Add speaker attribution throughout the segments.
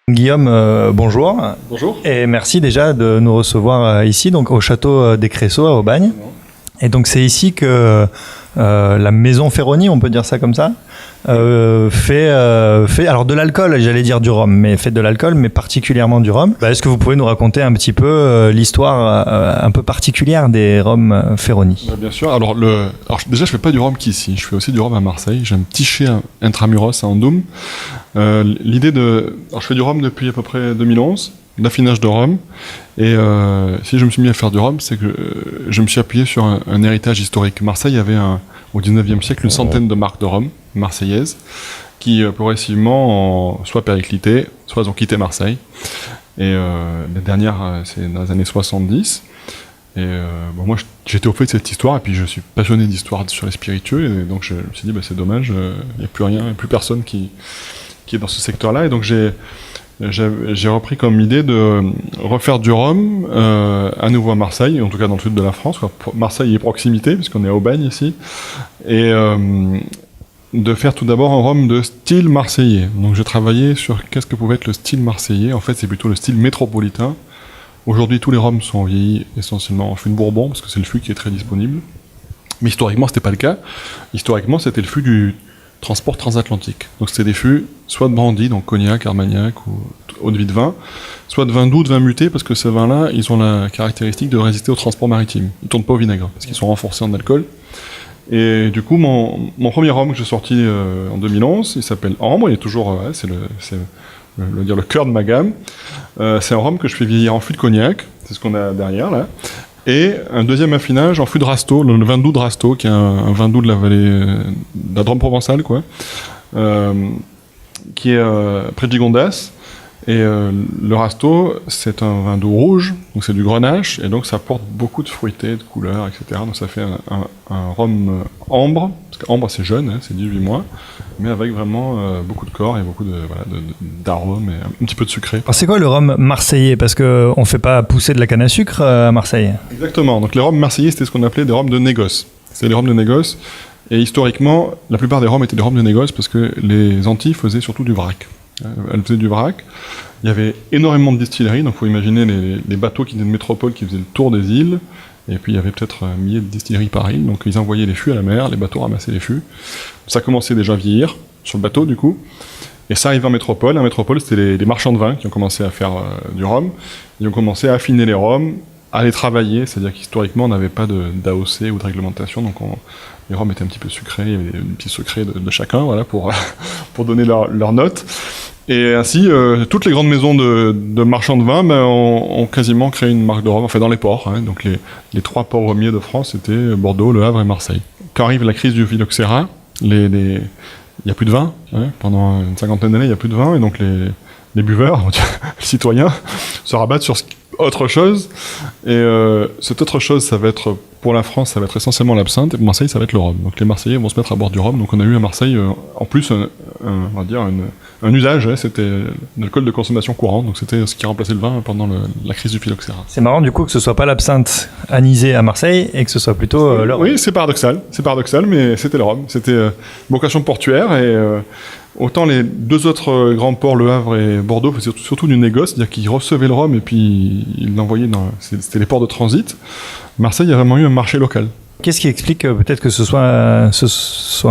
Speaker 1: Guillaume, bonjour.
Speaker 2: Bonjour.
Speaker 1: Et merci déjà de nous recevoir ici, donc au château des Créceaux à Aubagne. Et donc c'est ici que la maison Ferroni, on peut dire ça comme ça, fait alors de l'alcool, j'allais dire du rhum, mais fait de l'alcool, mais particulièrement du rhum. Est-ce que vous pouvez nous raconter un petit peu l'histoire un peu particulière des rhums Ferroni?
Speaker 2: Bien sûr. Alors déjà, je fais pas du rhum qu'ici. Je fais aussi du rhum à Marseille. J'ai un petit chai intramuros à Andoum. Alors je fais du rhum depuis à peu près 2011. D'affinage de rhum, et si je me suis mis à faire du rhum, c'est que je me suis appuyé sur un héritage historique. Marseille avait au 19e siècle une centaine de marques de rhum marseillaises qui progressivement soit périclité, soit elles ont quitté Marseille. Et les dernières, c'est dans les années 70. Et moi j'étais au fait de cette histoire, et puis je suis passionné d'histoire sur les spiritueux, et donc je me suis dit c'est dommage, il n'y a plus rien, il n'y a plus personne qui est dans ce secteur-là, et donc j'ai repris comme idée de refaire du rhum à nouveau à Marseille, en tout cas dans le sud de la France. Marseille est proximité, puisqu'on est à Aubagne ici. Et de faire tout d'abord un rhum de style marseillais. Donc j'ai travaillé sur qu'est-ce que pouvait être le style marseillais. En fait, c'est plutôt le style métropolitain. Aujourd'hui, tous les rhums sont vieillis essentiellement en fût de Bourbon, parce que c'est le fût qui est très disponible. Mais historiquement, c'était pas le cas. Historiquement, c'était le fût du transport transatlantique. Donc c'était des fûts soit de brandy, donc cognac, armagnac ou eau de vie de vin, soit de vin doux, de vin muté, parce que ces vins-là, ils ont la caractéristique de résister au transport maritime. Ils tournent pas au vinaigre, parce qu'ils sont renforcés en alcool. Et du coup, mon premier rhum que j'ai sorti en 2011, il s'appelle Ambre, il est toujours, c'est le cœur de ma gamme. C'est un rhum que je fais vieillir en fût de cognac, c'est ce qu'on a derrière là. Et un deuxième affinage en fût de Rasteau, le vin doux de Rasteau, qui est un vin doux de la vallée de la Drôme provençale, qui est près de Gigondas. Et le Rasteau, c'est un vin doux rouge, donc c'est du grenache, et donc ça apporte beaucoup de fruité, de couleurs, etc. Donc ça fait un rhum ambre, parce qu'ambre c'est jeune, c'est 18 mois, mais avec vraiment beaucoup de corps et beaucoup d'arômes et un petit peu de sucré.
Speaker 1: Alors c'est quoi le rhum marseillais? Parce qu'on ne fait pas pousser de la canne à sucre à Marseille.
Speaker 2: Exactement, donc les rhums marseillais, c'était ce qu'on appelait des rhums de négoce. C'était les rhums de négoce, et historiquement, la plupart des rhums étaient des rhums de négoce parce que les Antilles faisaient surtout du vrac. Elle faisait du vrac. Il y avait énormément de distilleries, donc il faut imaginer les bateaux qui venaient de métropole qui faisaient le tour des îles, et puis il y avait peut-être un millier de distilleries par île, donc ils envoyaient les fûts à la mer, les bateaux ramassaient les fûts. Ça commençait déjà à vieillir sur le bateau du coup, et ça arrivait en métropole. En métropole, c'était les marchands de vin qui ont commencé à faire du rhum. Ils ont commencé à affiner les rhums, à les travailler, c'est-à-dire qu'historiquement on n'avait pas d'AOC ou de réglementation, donc les rhums étaient un petit peu sucrés, il y avait des petits secrets de chacun, pour donner leur note. Et ainsi, toutes les grandes maisons de marchands de vin ont quasiment créé une marque de rhum, enfin dans les ports. Donc les trois ports rhumiers de France étaient Bordeaux, Le Havre et Marseille. Quand arrive la crise du phylloxéra, il n'y a plus de vin. Pendant une cinquantaine d'années, il n'y a plus de vin, et donc les buveurs, les citoyens, se rabattent sur autre chose. Et cette autre chose, ça va être, pour la France, ça va être essentiellement l'absinthe, et pour Marseille, ça va être le rhum. Donc les Marseillais vont se mettre à boire du rhum. Donc on a eu à Marseille, en plus, on va dire un usage, c'était l'alcool de consommation courante, donc c'était ce qui remplaçait le vin pendant la crise du phylloxéra.
Speaker 1: C'est marrant du coup que ce soit pas l'absinthe anisée à Marseille, et que ce soit plutôt le rhum.
Speaker 2: Oui, c'est paradoxal, mais c'était le rhum. C'était vocation portuaire, et autant les deux autres grands ports, Le Havre et Bordeaux, faisaient surtout du négoce, c'est-à-dire qu'ils recevaient le rhum et puis ils l'envoyaient c'était les ports de transit. Marseille, il y a vraiment eu un marché local.
Speaker 1: Qu'est-ce qui explique peut-être que ce soit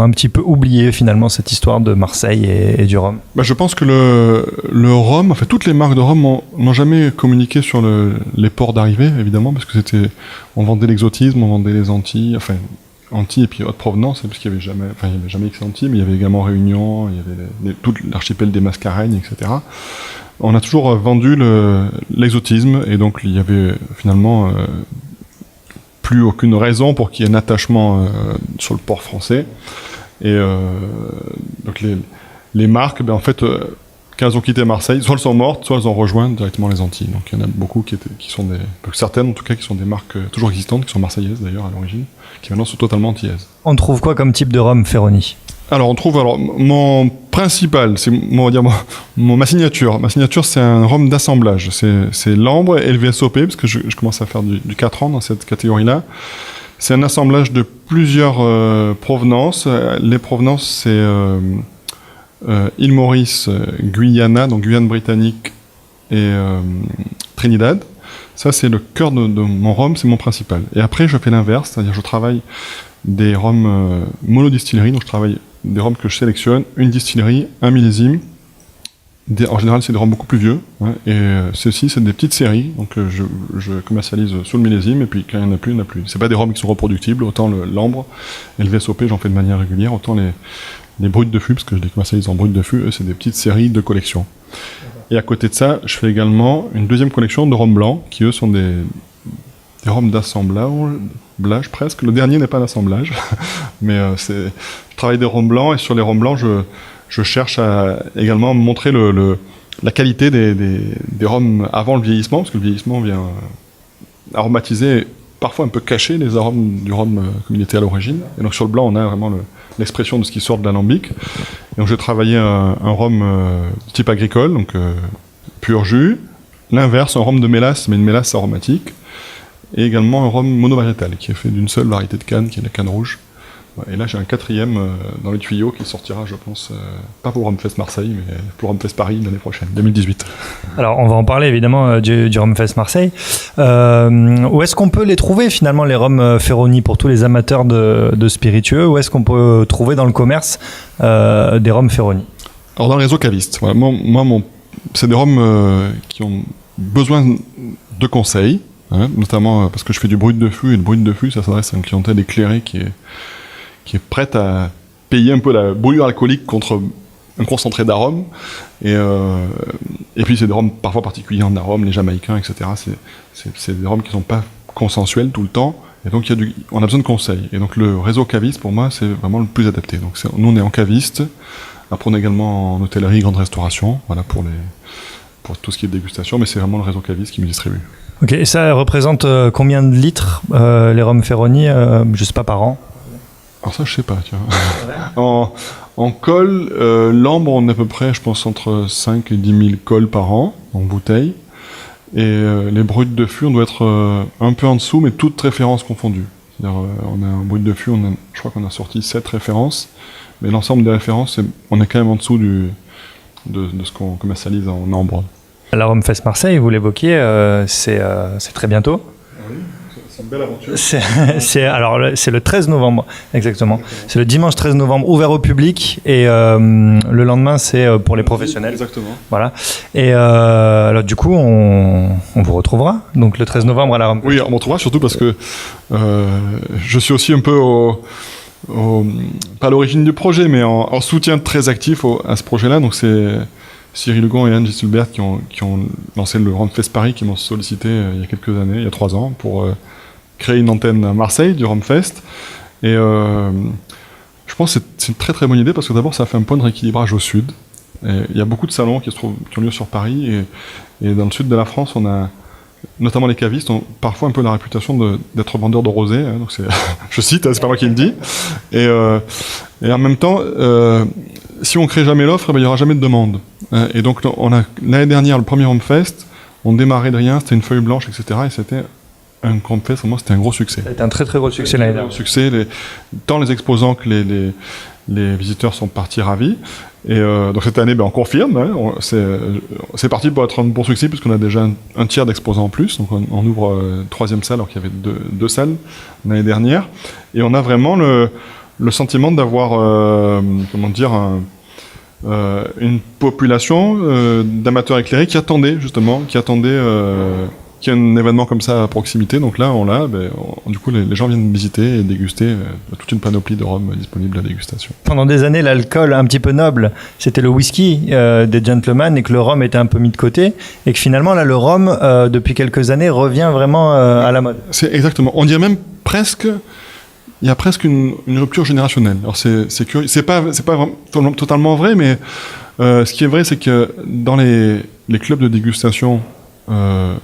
Speaker 1: un petit peu oublié finalement, cette histoire de Marseille et du rhum?
Speaker 2: Je pense que le rhum, enfin toutes les marques de rhum n'ont jamais communiqué sur les ports d'arrivée, évidemment, parce que on vendait l'exotisme, on vendait les Antilles, Antilles et puis haute provenance, parce qu'il n'y avait jamais que Antilles, mais il y avait également Réunion, il y avait tout l'archipel des Mascareignes, etc. On a toujours vendu l'exotisme, et donc il y avait finalement plus aucune raison pour qu'il y ait un attachement sur le port français. Et donc les marques, en fait, quand elles ont quitté Marseille, soit elles sont mortes, soit elles ont rejoint directement les Antilles. Donc il y en a beaucoup qui sont certaines en tout cas, qui sont des marques toujours existantes, qui sont marseillaises d'ailleurs à l'origine, qui maintenant sont totalement antillaises.
Speaker 1: On trouve quoi comme type de rhum Ferroni?
Speaker 2: Alors on trouve, mon principal, c'est ma signature. Ma signature, c'est un rhum d'assemblage. C'est l'ambre et le VSOP, parce que je commence à faire du 4 ans dans cette catégorie-là. C'est un assemblage de plusieurs provenances. Les provenances, c'est île Maurice, Guyana, donc Guyane britannique et Trinidad. Ça, c'est le cœur de mon rhum, c'est mon principal. Et après, je fais l'inverse, c'est-à-dire je travaille des rhums monodistilleries, donc je travaille des rhums que je sélectionne, une distillerie, un millésime. En général, c'est des rhums beaucoup plus vieux, hein, et ceux-ci, c'est des petites séries, donc je commercialise sous le millésime, et puis quand il n'y en a plus, il n'y en a plus. C'est pas des rhums qui sont reproductibles, autant l'ambre et le VSOP, j'en fais de manière régulière, autant les brutes de fût, parce que je les commercialise en brutes de fût, c'est des petites séries de collection. Et à côté de ça, je fais également une deuxième collection de rhums blancs, qui eux sont des rhums d'assemblage presque. Le dernier n'est pas d'assemblage, mais je travaille des rhums blancs, et sur les rhums blancs, je cherche à également montrer la qualité des rhums avant le vieillissement, parce que le vieillissement vient aromatiser, parfois un peu cacher les arômes du rhum comme il était à l'origine. Et donc sur le blanc, on a vraiment l'expression de ce qui sort de l'alambic. Et donc j'ai travaillé un rhum type agricole, donc pur jus. L'inverse, un rhum de mélasse, mais une mélasse aromatique. Et également un rhum monovariétal, qui est fait d'une seule variété de canne, qui est la canne rouge. Et là, j'ai un quatrième dans les tuyaux qui sortira, je pense, pas pour Rumfest Marseille, mais pour Rumfest Paris l'année prochaine, 2018.
Speaker 1: Alors, on va en parler évidemment du Rumfest Marseille. Où est-ce qu'on peut les trouver finalement, les rhums Ferroni, pour tous les amateurs de spiritueux? Où est-ce qu'on peut trouver dans le commerce des rhums Ferroni?
Speaker 2: Alors, dans le réseau caviste. Voilà, moi, c'est des rhums qui ont besoin de conseils, hein, notamment parce que je fais du brut de fût, et le brut de fût, ça s'adresse à une clientèle éclairée qui est prête à payer un peu la bouillure alcoolique contre un concentré d'arômes. Et puis c'est des rhums parfois particuliers en arômes, les jamaïcains, etc. C'est des rhums qui ne sont pas consensuels tout le temps. Et donc on a besoin de conseils. Et donc le réseau caviste, pour moi, c'est vraiment le plus adapté. Donc nous, on est en caviste. Après, on est également en hôtellerie, grande restauration, voilà, pour tout ce qui est dégustation. Mais c'est vraiment le réseau caviste qui me distribue.
Speaker 1: Ok, et ça représente combien de litres, les rhums Ferroni, je sais pas, par an?
Speaker 2: Alors ça, je sais pas, tiens. En colle, l'ambre, on est à peu près, je pense, entre 5 et 10 000 cols par an, en bouteille. Et les brutes de fût, on doit être un peu en dessous, mais toutes références confondues. C'est-à-dire, on a un brut de fût, je crois qu'on a sorti 7 références, mais l'ensemble des références, on est quand même en dessous de ce qu'on commercialise en ambre. La
Speaker 1: Rumfest Marseille, vous l'évoquiez, c'est très bientôt.
Speaker 2: Oui. C'est une belle aventure.
Speaker 1: C'est le 13 novembre, exactement. C'est le dimanche 13 novembre, ouvert au public, et le lendemain, c'est pour les professionnels.
Speaker 2: Exactement.
Speaker 1: Voilà. Et alors, du coup, on vous retrouvera, donc le 13 novembre à la Rumfest.
Speaker 2: Oui, on me retrouvera, surtout parce que je suis aussi un peu pas à l'origine du projet, mais en soutien très actif à ce projet-là. Donc, c'est Cyril Hugon et Anne Gisselbert qui ont lancé le Rumfest Paris, qui m'ont sollicité il y a quelques années, il y a 3 ans, pour créer une antenne à Marseille du Rumfest. Et je pense que c'est une très très bonne idée, parce que d'abord ça fait un point de rééquilibrage au sud. Et il y a beaucoup de salons qui ont lieu sur Paris, et dans le sud de la France, on a notamment les cavistes ont parfois un peu la réputation d'être vendeurs de rosé, hein, donc je cite, hein, c'est pas moi qui le dis. Et en même temps, si on crée jamais l'offre, il y aura jamais de demande. Et donc l'année dernière, le premier Rumfest, on démarrait de rien, c'était une feuille blanche, etc. Et c'était un Rumfest, pour moi, c'était un gros succès.
Speaker 1: C'était un très très gros succès l'année dernière.
Speaker 2: Tant les exposants que les visiteurs sont partis ravis. Et donc cette année, on confirme. Hein, c'est parti pour être un bon succès, puisqu'on a déjà un tiers d'exposants en plus. Donc on ouvre 3e salle, alors qu'il y avait deux salles l'année dernière. Et on a vraiment le sentiment d'avoir, une population d'amateurs éclairés qui attendait qu'il y ait un événement comme ça à proximité. Donc là, du coup, les gens viennent visiter et déguster toute une panoplie de rhum disponible à dégustation.
Speaker 1: Pendant des années, l'alcool un petit peu noble, c'était le whisky des gentlemen, et que le rhum était un peu mis de côté, et que finalement, là, le rhum, depuis quelques années, revient vraiment à la mode.
Speaker 2: C'est exactement. On dirait même presque... Il y a presque une rupture générationnelle. Alors c'est curieux. C'est pas totalement vrai, mais ce qui est vrai, c'est que dans les clubs de dégustation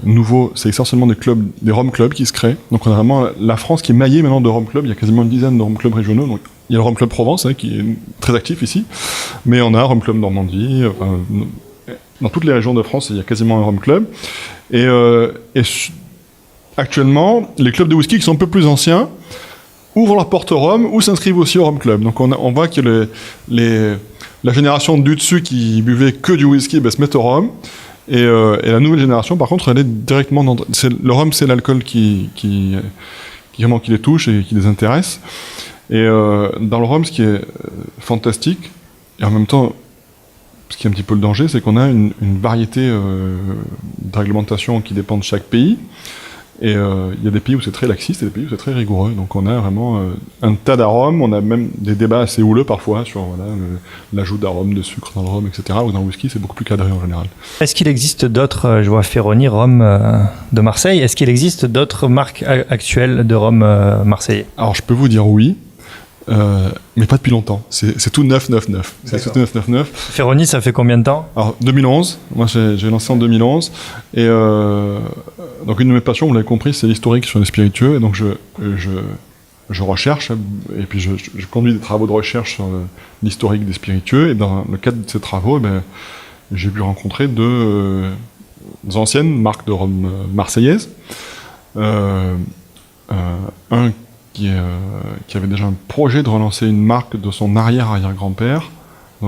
Speaker 2: nouveaux, c'est essentiellement des rhum clubs qui se créent. Donc on a vraiment la France qui est maillée maintenant de rhum clubs. Il y a quasiment une dizaine de rhum clubs régionaux. Donc il y a le rhum club Provence, hein, qui est très actif ici, mais on a un rhum club Normandie. Dans toutes les régions de France, il y a quasiment un rhum club. Et actuellement, les clubs de whisky qui sont un peu plus anciens ouvrent leur porte au rhum ou s'inscrivent aussi au Rhum Club. Donc on voit que la génération du dessus qui buvait que du whisky se met au rhum. Et la nouvelle génération, par contre, elle est directement dans... Le rhum, c'est l'alcool qui vraiment qui les touche et qui les intéresse. Et dans le rhum, ce qui est fantastique, et en même temps, ce qui est un petit peu le danger, c'est qu'on a une variété de réglementations qui dépend de chaque pays. Et il y a des pays où c'est très laxiste et des pays où c'est très rigoureux. Donc on a vraiment un tas d'arômes, on a même des débats assez houleux parfois sur l'ajout d'arômes, de sucre dans le rhum, etc. Ou dans le whisky, c'est beaucoup plus cadré en général.
Speaker 1: Est-ce qu'il existe d'autres, je vois Ferroni, rhum de Marseille, est-ce qu'il existe d'autres marques actuelles de rhum marseillais?
Speaker 2: Alors je peux vous dire oui. Mais pas depuis longtemps. C'est tout neuf. C'est tout neuf.
Speaker 1: Ferroni, ça fait combien de temps?
Speaker 2: Alors 2011. Moi, j'ai lancé en 2011. Et donc une de mes passions, vous l'avez compris, c'est l'historique sur les spiritueux. Et donc je recherche et puis je conduis des travaux de recherche sur l'historique des spiritueux. Et dans le cadre de ces travaux, j'ai pu rencontrer deux anciennes marques de rhum marseillaises. Un qui avait déjà un projet de relancer une marque de son arrière-arrière-grand-père.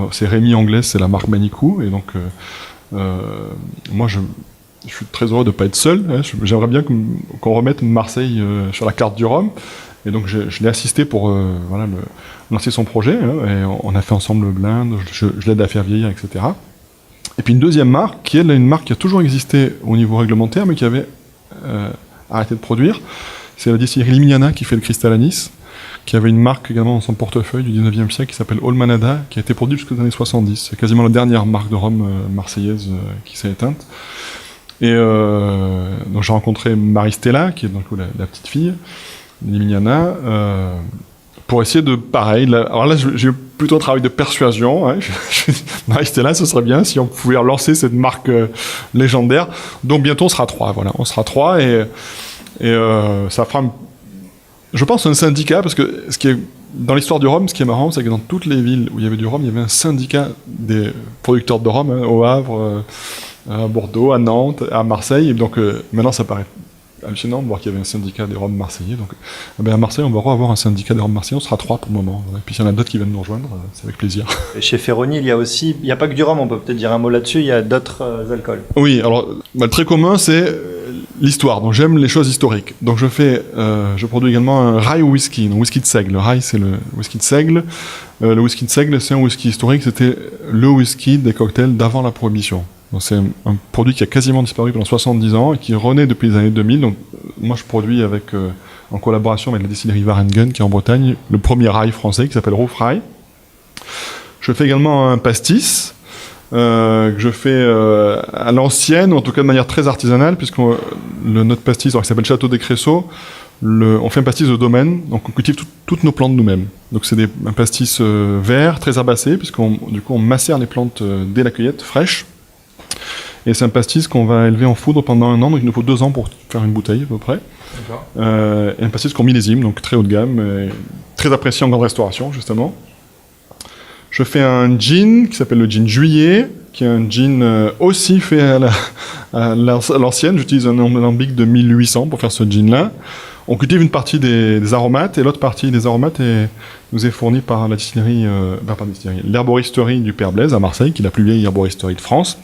Speaker 2: C'est Rémi Anglais, c'est la marque Manicou. Et donc, moi, je suis très heureux de ne pas être seul. Hein. J'aimerais bien qu'on remette Marseille sur la carte du rhum. Et donc, je l'ai assisté pour lancer son projet. Hein, et on a fait ensemble le blind, je l'aide à faire vieillir, etc. Et puis une deuxième marque, qui est une marque qui a toujours existé au niveau réglementaire, mais qui avait arrêté de produire. C'est la distillerie Limiana qui fait le cristal à Nice, qui avait une marque également dans son portefeuille du 19e siècle qui s'appelle Olmanada, qui a été produite jusqu'aux années 70. C'est quasiment la dernière marque de rhum marseillaise qui s'est éteinte. Et donc j'ai rencontré Marie-Stella, qui est donc la petite fille de Limiana, pour essayer de pareil. Alors là, j'ai plutôt un travail de persuasion. Hein. Marie-Stella, ce serait bien si on pouvait relancer cette marque légendaire. Donc bientôt on sera 3. Voilà, on sera 3 et ça fera, je pense, un syndicat, parce que ce qui est dans l'histoire du rhum, ce qui est marrant, c'est que dans toutes les villes où il y avait du rhum, il y avait un syndicat des producteurs de rhum, hein, au Havre, à Bordeaux, à Nantes, à Marseille. Et donc maintenant, ça paraît hallucinant de voir qu'il y avait un syndicat des rhums marseillais. Donc à Marseille, on va avoir un syndicat des rhums marseillais, on sera 3 pour le moment. Et puis s'il y en a d'autres qui viennent nous rejoindre, c'est avec plaisir.
Speaker 1: Et chez Ferroni, il n'y a pas que du rhum, on peut peut-être dire un mot là-dessus, il y a d'autres alcools.
Speaker 2: Oui, alors le très commun, c'est l'histoire. Donc j'aime les choses historiques. Donc je produis également un rye whisky, un whisky de seigle. Le rye, c'est le whisky de seigle. Le whisky de seigle, c'est un whisky historique, c'était le whisky des cocktails d'avant la prohibition. Donc c'est un produit qui a quasiment disparu pendant 70 ans et qui renaît depuis les années 2000. Donc moi je produis en collaboration avec la distillerie Varengen qui est en Bretagne, le premier rye français qui s'appelle Roof Rye. Je fais également un pastis que je fais à l'ancienne, ou en tout cas de manière très artisanale, puisque notre pastis, qui s'appelle Château des Cressaux, on fait un pastis de domaine, donc on cultive toutes nos plantes nous-mêmes. Donc c'est un pastis vert, très herbacé, puisqu'on macère les plantes dès la cueillette, fraîches. Et c'est un pastis qu'on va élever en foudre pendant 1 an, donc il nous faut 2 ans pour faire une bouteille à peu près. Et un pastis qu'on millésime, donc très haut de gamme, très apprécié en grande restauration justement. Je fais un gin qui s'appelle le gin Juillet, qui est un gin aussi fait à l'ancienne. J'utilise un alambic de 1800 pour faire ce gin-là. On cultive une partie des aromates, et l'autre partie des aromates nous est fournie par la distillerie, l'herboristerie du Père Blaise à Marseille, qui est la plus vieille herboristerie de France.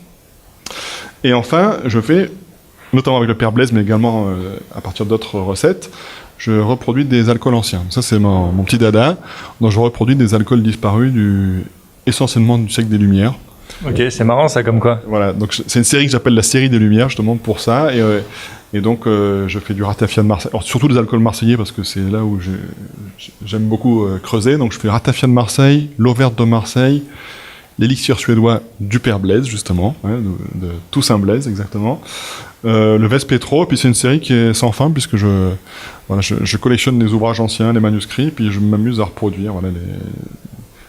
Speaker 2: Et enfin, je fais, notamment avec le Père Blaise, mais également à partir d'autres recettes, je reproduis des alcools anciens. Ça, c'est mon petit dada. Donc, je reproduis des alcools disparus essentiellement du siècle des Lumières.
Speaker 1: Ok, c'est marrant ça, comme quoi.
Speaker 2: Voilà, donc c'est une série que j'appelle la série des Lumières, justement pour ça. Et donc, je fais du ratafia de Marseille. Alors, surtout des alcools marseillais, parce que c'est là où j'aime beaucoup creuser. Donc, je fais ratafia de Marseille, l'eau verte de Marseille, l'élixir suédois du Père Blaise, justement, hein, de Toussaint Blaise, exactement. Le Vespetro, et puis c'est une série qui est sans fin, puisque je collectionne les ouvrages anciens, les manuscrits, puis je m'amuse à reproduire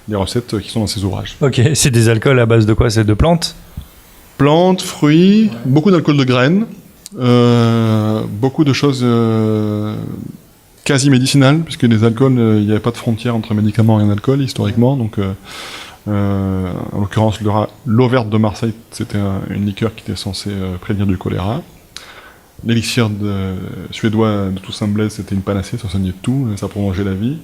Speaker 2: les recettes qui sont dans ces ouvrages.
Speaker 1: Ok, c'est des alcools à base de quoi? C'est de plantes?
Speaker 2: Plantes, fruits, beaucoup d'alcool de graines, beaucoup de choses quasi médicinales, puisque les alcools, il n'y avait pas de frontière entre médicaments et un alcool, historiquement, donc... en l'occurrence, l'eau verte de Marseille, c'était une liqueur qui était censée prévenir du choléra. l'élixir suédois de Toussaint Blaise, c'était une panacée, ça soignait tout, ça prolongeait la vie.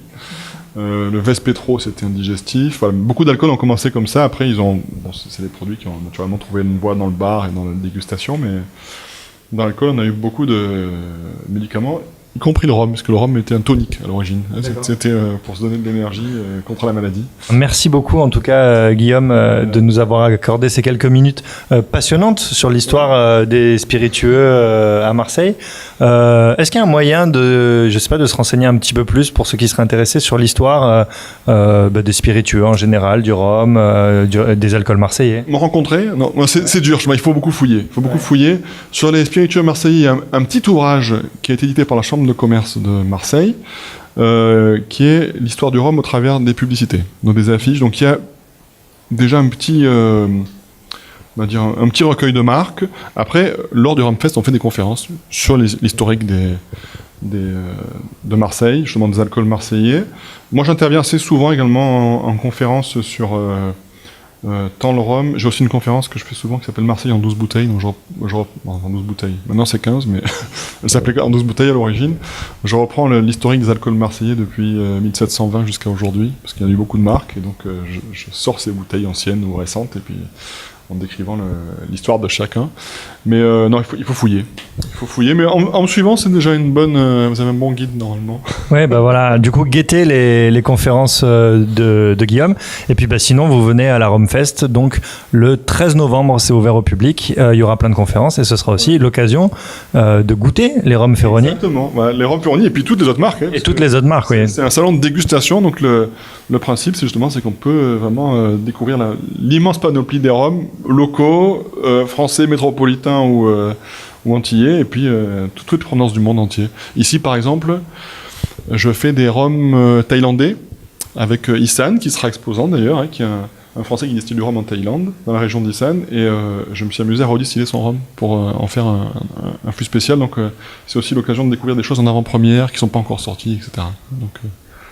Speaker 2: Le Vespetro, c'était un digestif. Voilà, beaucoup d'alcools ont commencé comme ça. Après, c'est des produits qui ont naturellement trouvé une voie dans le bar et dans la dégustation, mais dans l'alcool, on a eu beaucoup de médicaments, y compris le rhum, parce que le rhum était un tonique à l'origine. C'était pour se donner de l'énergie contre la maladie.
Speaker 1: Merci beaucoup en tout cas Guillaume de nous avoir accordé ces quelques minutes passionnantes sur l'histoire des spiritueux à Marseille. Est-ce qu'il y a un moyen de se renseigner un petit peu plus pour ceux qui seraient intéressés sur l'histoire des spiritueux en général, du rhum, des alcools marseillais?
Speaker 2: Me rencontrer, non, c'est dur, il faut beaucoup fouiller. Fouiller. Sur les spiritueux marseillais, il y a un petit ouvrage qui a été édité par la Chambre de commerce de Marseille, qui est l'histoire du rhum au travers des publicités, donc des affiches. Donc il y a déjà un petit recueil de marques. Après, lors du Rhum Fest, on fait des conférences sur l'historique de Marseille, justement des alcools marseillais. Moi, j'interviens assez souvent également en conférence sur tant le rhum. J'ai aussi une conférence que je fais souvent qui s'appelle Marseille en 12 bouteilles. Donc en 12 bouteilles. Maintenant, c'est 15, mais elle s'appelait en 12 bouteilles à l'origine. Je reprends l'historique des alcools marseillais depuis 1720 jusqu'à aujourd'hui, parce qu'il y a eu beaucoup de marques, et donc je sors ces bouteilles anciennes ou récentes, et puis en décrivant l'histoire de chacun. Mais non, il faut fouiller. Il faut fouiller, mais en me suivant, c'est déjà une bonne... vous avez un bon guide, normalement.
Speaker 1: Ouais, voilà. Du coup, guettez les conférences de Guillaume. Et puis, sinon, vous venez à la Rhum Fest. Donc, le 13 novembre, c'est ouvert au public. Il y aura plein de conférences et ce sera aussi l'occasion de goûter les rhums Ferroni.
Speaker 2: Exactement. Voilà, les rhums Ferroni et puis toutes les autres marques.
Speaker 1: Et toutes les autres marques, oui.
Speaker 2: C'est un salon de dégustation. Donc, le principe, c'est qu'on peut vraiment découvrir l'immense panoplie des rhums locaux, français, métropolitains ou antillais, et puis toutes les provenances du monde entier. Ici, par exemple, je fais des rhums thaïlandais avec Isan, qui sera exposant d'ailleurs, qui est un Français qui distille du rhum en Thaïlande, dans la région d'Isan, et je me suis amusé à redistiller son rhum pour en faire un flux spécial. Donc c'est aussi l'occasion de découvrir des choses en avant-première qui ne sont pas encore sorties, etc. Donc,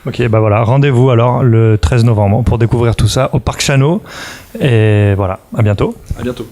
Speaker 1: Ok, voilà, rendez-vous alors le 13 novembre pour découvrir tout ça au Parc Chano. Et voilà, à bientôt.
Speaker 2: À bientôt.